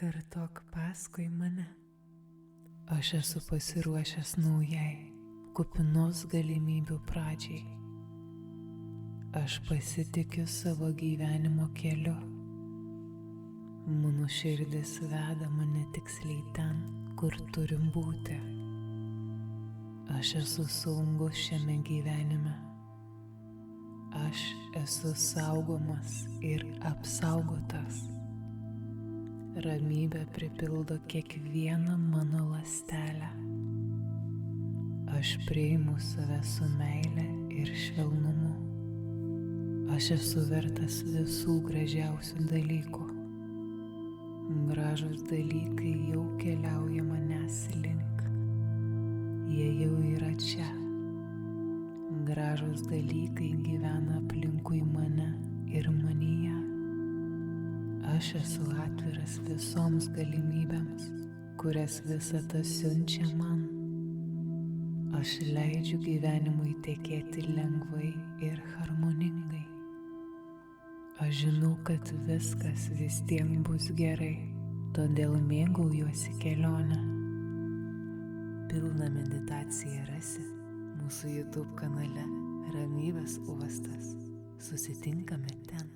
Kartok paskui mane. Aš esu pasiruošęs naujai, kupinos galimybių pradžiai. Aš pasitikiu savo gyvenimo keliu. Mano širdis veda mane tiksliai ten, kur turim būti. Aš esu saugus šiame gyvenime. Aš esu saugomas ir apsaugotas. Ramybė pripildo kiekvieną mano ląstelę. Aš priimu save su meile ir švelnumu. Aš esu vertas visų gražiausių dalykų. Gražūs dalykai jau keliauja manęs link. Jie jau yra čia. Gražūs dalykai gyvena aplinkui mane ir manyje. Aš esu atviras visoms galimybėms, kurias visata siunčia man. Aš leidžiu gyvenimui tekėti lengvai ir harmoningai. Aš žinau, kad viskas vis tiek bus gerai, todėl mėgaujuosi kelionę. Pilną meditaciją rasi mūsų YouTube kanale Ramybės uostas. Susitinkame ten.